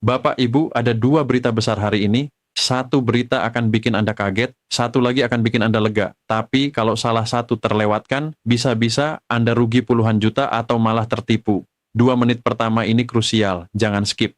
Bapak, Ibu, ada dua berita besar hari ini. Satu berita akan bikin Anda kaget, satu lagi akan bikin Anda lega. Tapi kalau salah satu terlewatkan, bisa-bisa Anda rugi puluhan juta atau malah tertipu. 2 menit pertama ini krusial, jangan skip.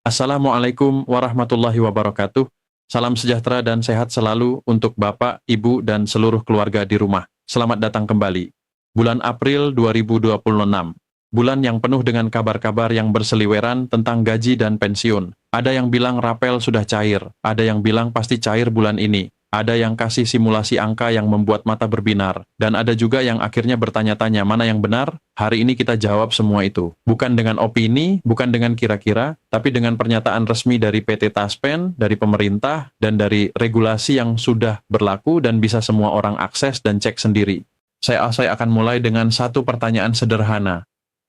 Assalamualaikum warahmatullahi wabarakatuh. Salam sejahtera dan sehat selalu untuk Bapak, Ibu, dan seluruh keluarga di rumah. Selamat datang kembali. Bulan April 2026. Bulan yang penuh dengan kabar-kabar yang berseliweran tentang gaji dan pensiun. Ada yang bilang rapel sudah cair, ada yang bilang pasti cair bulan ini, ada yang kasih simulasi angka yang membuat mata berbinar, dan ada juga yang akhirnya bertanya-tanya mana yang benar. Hari ini kita jawab semua itu. Bukan dengan opini, bukan dengan kira-kira, tapi dengan pernyataan resmi dari PT Taspen, dari pemerintah, dan dari regulasi yang sudah berlaku dan bisa semua orang akses dan cek sendiri. Saya akan mulai dengan satu pertanyaan sederhana.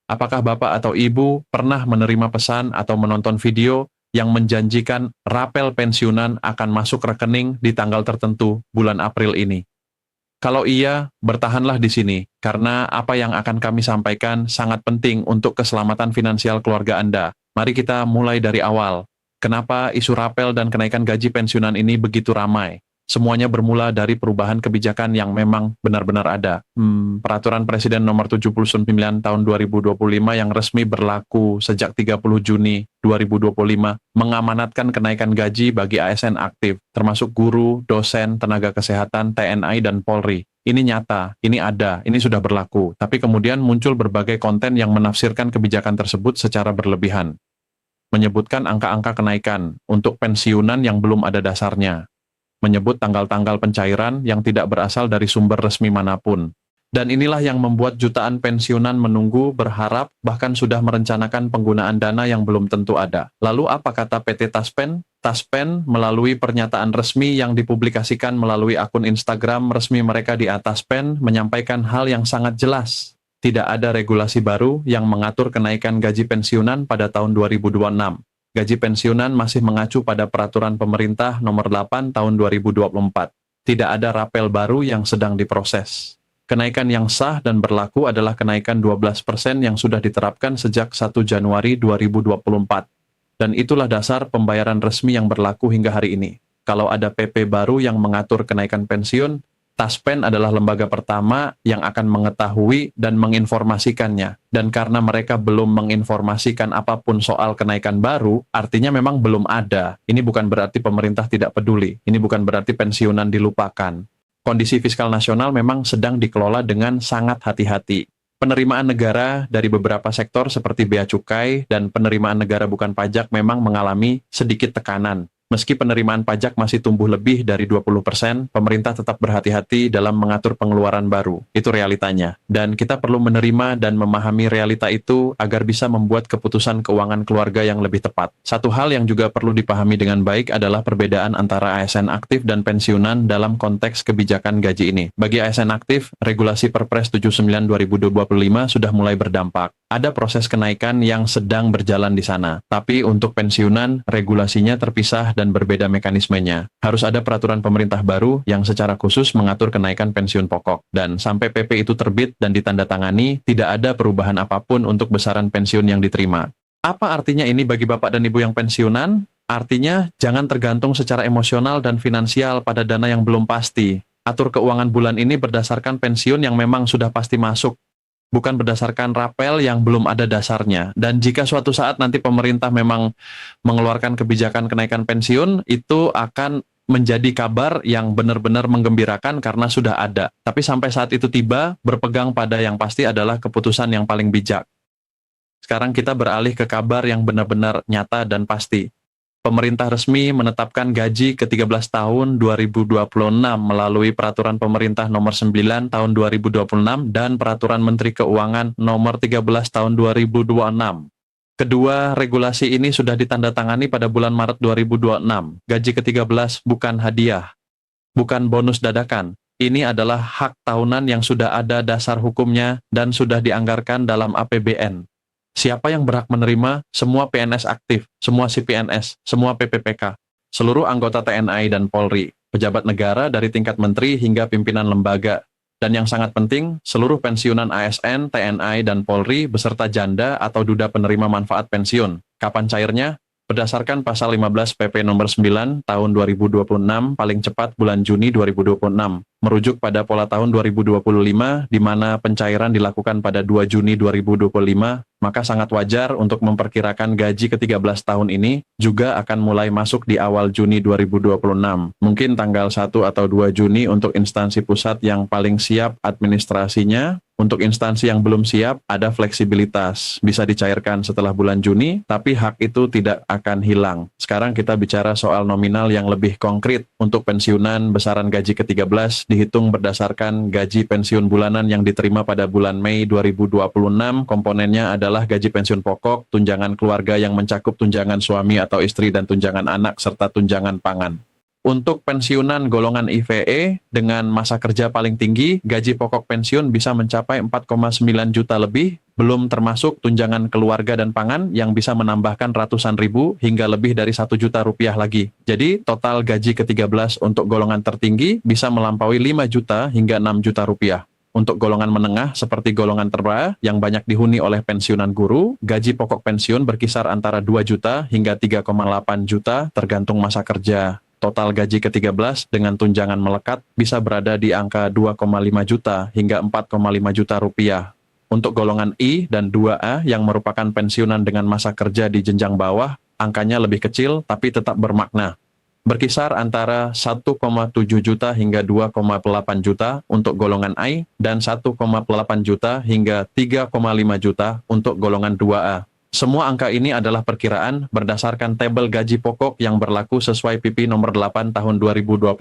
Apakah Bapak atau Ibu pernah menerima pesan atau menonton video yang menjanjikan rapel pensiunan akan masuk rekening di tanggal tertentu bulan April ini? Kalau iya, bertahanlah di sini, karena apa yang akan kami sampaikan sangat penting untuk keselamatan finansial keluarga Anda. Mari kita mulai dari awal. Kenapa isu rapel dan kenaikan gaji pensiunan ini begitu ramai? Semuanya bermula dari perubahan kebijakan yang memang benar-benar ada. Peraturan Presiden nomor 79 tahun 2025 yang resmi berlaku sejak 30 Juni 2025 mengamanatkan kenaikan gaji bagi ASN aktif, termasuk guru, dosen, tenaga kesehatan, TNI, dan Polri. Ini nyata, ini ada, ini sudah berlaku. Tapi kemudian muncul berbagai konten yang menafsirkan kebijakan tersebut secara berlebihan. Menyebutkan angka-angka kenaikan untuk pensiunan yang belum ada dasarnya, menyebut tanggal-tanggal pencairan yang tidak berasal dari sumber resmi manapun. Dan inilah yang membuat jutaan pensiunan menunggu, berharap, bahkan sudah merencanakan penggunaan dana yang belum tentu ada. Lalu apa kata PT Taspen? Taspen melalui pernyataan resmi yang dipublikasikan melalui akun Instagram resmi mereka di Taspen menyampaikan hal yang sangat jelas. Tidak ada regulasi baru yang mengatur kenaikan gaji pensiunan pada tahun 2026. Gaji pensiunan masih mengacu pada peraturan pemerintah nomor 8 tahun 2024. Tidak ada rapel baru yang sedang diproses. Kenaikan yang sah dan berlaku adalah kenaikan 12% yang sudah diterapkan sejak 1 Januari 2024. Dan itulah dasar pembayaran resmi yang berlaku hingga hari ini. Kalau ada PP baru yang mengatur kenaikan pensiun, Taspen adalah lembaga pertama yang akan mengetahui dan menginformasikannya. Dan karena mereka belum menginformasikan apapun soal kenaikan baru, artinya memang belum ada. Ini bukan berarti pemerintah tidak peduli. Ini bukan berarti pensiunan dilupakan. Kondisi fiskal nasional memang sedang dikelola dengan sangat hati-hati. Penerimaan negara dari beberapa sektor seperti bea cukai dan penerimaan negara bukan pajak memang mengalami sedikit tekanan. Meski penerimaan pajak masih tumbuh lebih dari 20%, pemerintah tetap berhati-hati dalam mengatur pengeluaran baru. Itu realitanya. Dan kita perlu menerima dan memahami realita itu agar bisa membuat keputusan keuangan keluarga yang lebih tepat. Satu hal yang juga perlu dipahami dengan baik adalah perbedaan antara ASN aktif dan pensiunan dalam konteks kebijakan gaji ini. Bagi ASN aktif, regulasi Perpres 79/2025 sudah mulai berdampak. Ada proses kenaikan yang sedang berjalan di sana. Tapi untuk pensiunan, regulasinya terpisah dan berbeda mekanismenya. Harus ada peraturan pemerintah baru yang secara khusus mengatur kenaikan pensiun pokok. Dan sampai PP itu terbit dan ditandatangani, tidak ada perubahan apapun untuk besaran pensiun yang diterima. Apa artinya ini bagi Bapak dan Ibu yang pensiunan? Artinya, jangan tergantung secara emosional dan finansial pada dana yang belum pasti. Atur keuangan bulan ini berdasarkan pensiun yang memang sudah pasti masuk, bukan berdasarkan rapel yang belum ada dasarnya. Dan jika suatu saat nanti pemerintah memang mengeluarkan kebijakan kenaikan pensiun, itu akan menjadi kabar yang benar-benar menggembirakan karena sudah ada. Tapi sampai saat itu tiba, berpegang pada yang pasti adalah keputusan yang paling bijak. Sekarang kita beralih ke kabar yang benar-benar nyata dan pasti. Pemerintah resmi menetapkan gaji ke-13 tahun 2026 melalui Peraturan Pemerintah Nomor 9 Tahun 2026 dan Peraturan Menteri Keuangan Nomor 13 Tahun 2026. Kedua regulasi ini sudah ditandatangani pada bulan Maret 2026. Gaji ke-13 bukan hadiah, bukan bonus dadakan. Ini adalah hak tahunan yang sudah ada dasar hukumnya dan sudah dianggarkan dalam APBN. Siapa yang berhak menerima? Semua PNS aktif, semua CPNS, semua PPPK, seluruh anggota TNI dan Polri, pejabat negara dari tingkat menteri hingga pimpinan lembaga. Dan yang sangat penting, seluruh pensiunan ASN, TNI, dan Polri beserta janda atau duda penerima manfaat pensiun. Kapan cairnya? Berdasarkan pasal 15 PP nomor 9 tahun 2026 paling cepat bulan Juni 2026, merujuk pada pola tahun 2025 di mana pencairan dilakukan pada 2 Juni 2025, maka sangat wajar untuk memperkirakan gaji ke-13 tahun ini juga akan mulai masuk di awal Juni 2026. Mungkin tanggal 1 atau 2 Juni untuk instansi pusat yang paling siap administrasinya. Untuk instansi yang belum siap, ada fleksibilitas. Bisa dicairkan setelah bulan Juni, tapi hak itu tidak akan hilang. Sekarang kita bicara soal nominal yang lebih konkret. Untuk pensiunan, besaran gaji ke-13 dihitung berdasarkan gaji pensiun bulanan yang diterima pada bulan Mei 2026. Komponennya adalah gaji pensiun pokok, tunjangan keluarga yang mencakup tunjangan suami atau istri dan tunjangan anak, serta tunjangan pangan. Untuk pensiunan golongan IVE dengan masa kerja paling tinggi, gaji pokok pensiun bisa mencapai 4,9 juta lebih, belum termasuk tunjangan keluarga dan pangan yang bisa menambahkan ratusan ribu hingga lebih dari 1 juta rupiah lagi. Jadi total gaji ke-13 untuk golongan tertinggi bisa melampaui 5 juta hingga 6 juta rupiah. Untuk golongan menengah seperti golongan terbawah yang banyak dihuni oleh pensiunan guru, gaji pokok pensiun berkisar antara 2 juta hingga 3,8 juta tergantung masa kerja. Total gaji ke-13 dengan tunjangan melekat bisa berada di angka 2,5 juta hingga 4,5 juta rupiah. Untuk golongan I dan 2A yang merupakan pensiunan dengan masa kerja di jenjang bawah, angkanya lebih kecil tapi tetap bermakna. Berkisar antara 1,7 juta hingga 2,8 juta untuk golongan I dan 1,8 juta hingga 3,5 juta untuk golongan 2A. Semua angka ini adalah perkiraan berdasarkan tabel gaji pokok yang berlaku sesuai PP nomor 8 tahun 2024.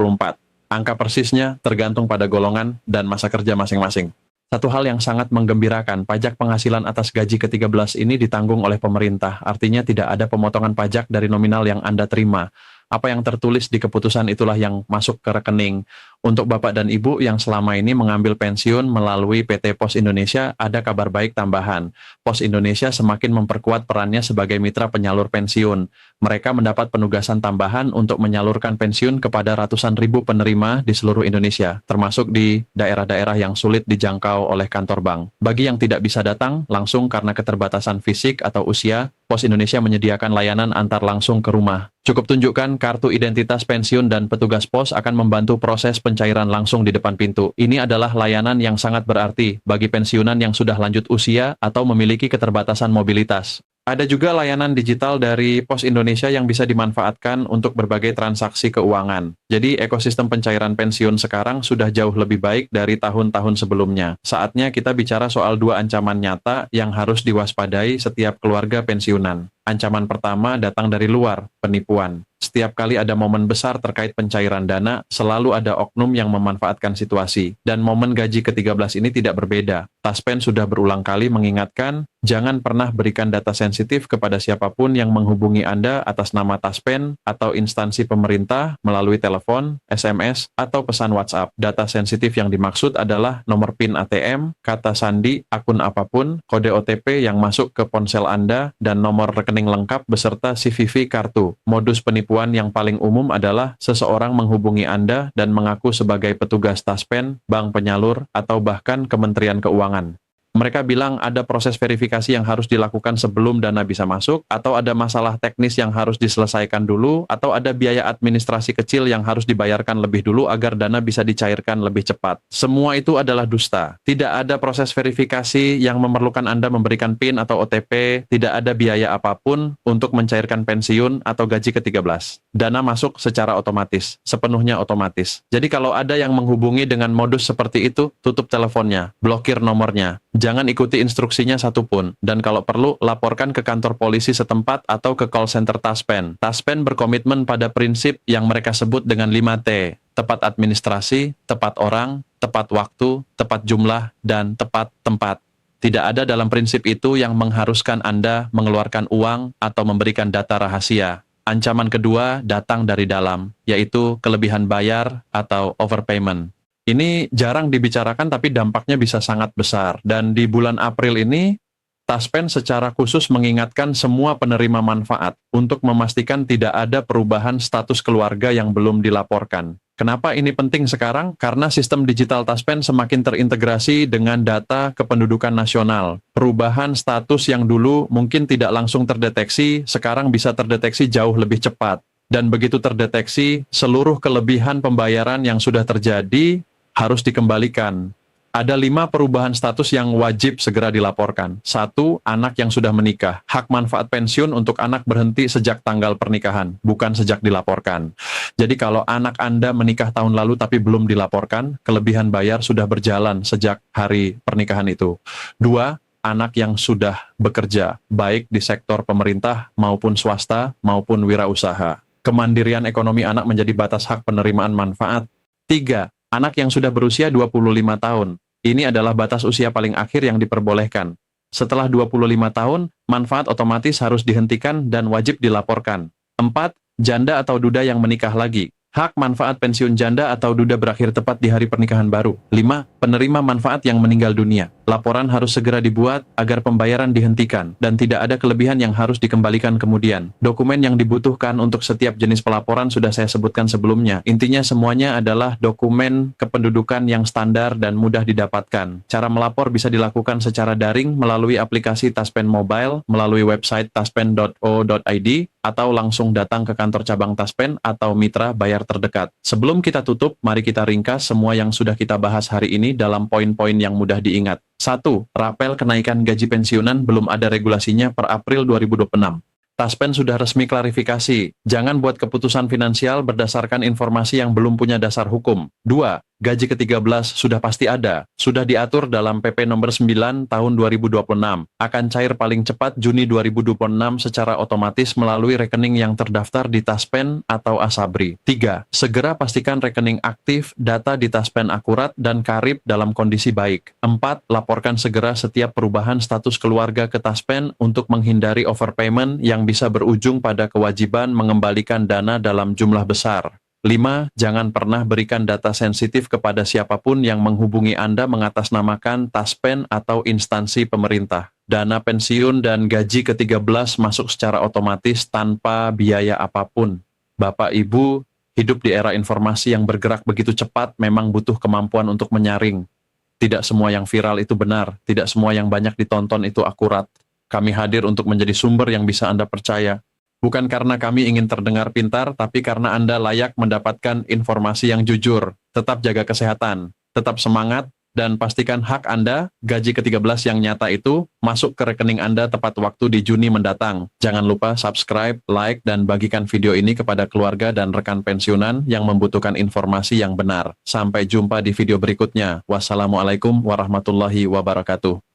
Angka persisnya tergantung pada golongan dan masa kerja masing-masing. Satu hal yang sangat menggembirakan, pajak penghasilan atas gaji ke-13 ini ditanggung oleh pemerintah. Artinya tidak ada pemotongan pajak dari nominal yang Anda terima. Apa yang tertulis di keputusan itulah yang masuk ke rekening. Untuk Bapak dan Ibu yang selama ini mengambil pensiun melalui PT Pos Indonesia, ada kabar baik tambahan. Pos Indonesia semakin memperkuat perannya sebagai mitra penyalur pensiun. Mereka mendapat penugasan tambahan untuk menyalurkan pensiun kepada ratusan ribu penerima di seluruh Indonesia, termasuk di daerah-daerah yang sulit dijangkau oleh kantor bank. Bagi yang tidak bisa datang langsung karena keterbatasan fisik atau usia, Pos Indonesia menyediakan layanan antar langsung ke rumah. Cukup tunjukkan kartu identitas pensiun dan petugas pos akan membantu proses pencairan langsung di depan pintu. Ini adalah layanan yang sangat berarti bagi pensiunan yang sudah lanjut usia atau memiliki keterbatasan mobilitas. Ada juga layanan digital dari Pos Indonesia yang bisa dimanfaatkan untuk berbagai transaksi keuangan. Jadi ekosistem pencairan pensiun sekarang sudah jauh lebih baik dari tahun-tahun sebelumnya. Saatnya kita bicara soal dua ancaman nyata yang harus diwaspadai setiap keluarga pensiunan. Ancaman pertama datang dari luar, penipuan. Setiap kali ada momen besar terkait pencairan dana, selalu ada oknum yang memanfaatkan situasi. Dan momen gaji ke-13 ini tidak berbeda. Taspen sudah berulang kali mengingatkan, jangan pernah berikan data sensitif kepada siapapun yang menghubungi Anda atas nama Taspen atau instansi pemerintah melalui telepon, SMS, atau pesan WhatsApp. Data sensitif yang dimaksud adalah nomor PIN ATM, kata sandi, akun apapun, kode OTP yang masuk ke ponsel Anda, dan nomor rekening lengkap beserta CVV kartu. Modus penipuan yang paling umum adalah seseorang menghubungi Anda dan mengaku sebagai petugas Taspen, bank penyalur, atau bahkan Kementerian Keuangan. Mereka bilang ada proses verifikasi yang harus dilakukan sebelum dana bisa masuk, atau ada masalah teknis yang harus diselesaikan dulu, atau ada biaya administrasi kecil yang harus dibayarkan lebih dulu agar dana bisa dicairkan lebih cepat. Semua itu adalah dusta. Tidak ada proses verifikasi yang memerlukan Anda memberikan PIN atau OTP, tidak ada biaya apapun untuk mencairkan pensiun atau gaji ke-13. Dana masuk secara otomatis, sepenuhnya otomatis. Jadi kalau ada yang menghubungi dengan modus seperti itu, tutup teleponnya, blokir nomornya. Jangan ikuti instruksinya satupun, dan kalau perlu, laporkan ke kantor polisi setempat atau ke call center Taspen. Taspen berkomitmen pada prinsip yang mereka sebut dengan 5T, tepat administrasi, tepat orang, tepat waktu, tepat jumlah, dan tepat tempat. Tidak ada dalam prinsip itu yang mengharuskan Anda mengeluarkan uang atau memberikan data rahasia. Ancaman kedua datang dari dalam, yaitu kelebihan bayar atau overpayment. Ini jarang dibicarakan tapi dampaknya bisa sangat besar. Dan di bulan April ini, Taspen secara khusus mengingatkan semua penerima manfaat untuk memastikan tidak ada perubahan status keluarga yang belum dilaporkan. Kenapa ini penting sekarang? Karena sistem digital Taspen semakin terintegrasi dengan data kependudukan nasional. Perubahan status yang dulu mungkin tidak langsung terdeteksi, sekarang bisa terdeteksi jauh lebih cepat. Dan begitu terdeteksi, seluruh kelebihan pembayaran yang sudah terjadi harus dikembalikan. Ada 5 perubahan status yang wajib segera dilaporkan. 1. Anak yang sudah menikah. Hak manfaat pensiun untuk anak berhenti sejak tanggal pernikahan, bukan sejak dilaporkan. Jadi kalau anak Anda menikah tahun lalu tapi belum dilaporkan, kelebihan bayar sudah berjalan sejak hari pernikahan itu. 2. Anak yang sudah bekerja, baik di sektor pemerintah maupun swasta maupun wirausaha. Kemandirian ekonomi anak menjadi batas hak penerimaan manfaat. 3. Anak yang sudah berusia 25 tahun. Ini adalah batas usia paling akhir yang diperbolehkan. Setelah 25 tahun, manfaat otomatis harus dihentikan dan wajib dilaporkan. 4. Janda atau duda yang menikah lagi. Hak manfaat pensiun janda atau duda berakhir tepat di hari pernikahan baru. 5. Penerima manfaat yang meninggal dunia. Laporan harus segera dibuat agar pembayaran dihentikan dan tidak ada kelebihan yang harus dikembalikan kemudian. Dokumen yang dibutuhkan untuk setiap jenis pelaporan sudah saya sebutkan sebelumnya. Intinya semuanya adalah dokumen kependudukan yang standar dan mudah didapatkan. Cara melapor bisa dilakukan secara daring melalui aplikasi Taspen Mobile, melalui website taspen.o.id, atau langsung datang ke kantor cabang Taspen atau mitra bayar terdekat. Sebelum kita tutup, mari kita ringkas semua yang sudah kita bahas hari ini dalam poin-poin yang mudah diingat. 1. Rapel kenaikan gaji pensiunan belum ada regulasinya per April 2026. Taspen sudah resmi klarifikasi, jangan buat keputusan finansial berdasarkan informasi yang belum punya dasar hukum. 2. Gaji ke-13 sudah pasti ada, sudah diatur dalam PP nomor 9 tahun 2026, akan cair paling cepat Juni 2026 secara otomatis melalui rekening yang terdaftar di Taspen atau Asabri. 3. Segera pastikan rekening aktif, data di Taspen akurat dan karib dalam kondisi baik. 4. Laporkan segera setiap perubahan status keluarga ke Taspen untuk menghindari overpayment yang bisa berujung pada kewajiban mengembalikan dana dalam jumlah besar. 5. Jangan pernah berikan data sensitif kepada siapapun yang menghubungi Anda mengatasnamakan Taspen atau instansi pemerintah. Dana pensiun dan gaji ke-13 masuk secara otomatis tanpa biaya apapun. Bapak Ibu, hidup di era informasi yang bergerak begitu cepat memang butuh kemampuan untuk menyaring. Tidak semua yang viral itu benar, tidak semua yang banyak ditonton itu akurat. Kami hadir untuk menjadi sumber yang bisa Anda percaya. Bukan karena kami ingin terdengar pintar, tapi karena Anda layak mendapatkan informasi yang jujur. Tetap jaga kesehatan, tetap semangat, dan pastikan hak Anda, gaji ke-13 yang nyata itu, masuk ke rekening Anda tepat waktu di Juni mendatang. Jangan lupa subscribe, like, dan bagikan video ini kepada keluarga dan rekan pensiunan yang membutuhkan informasi yang benar. Sampai jumpa di video berikutnya. Wassalamualaikum warahmatullahi wabarakatuh.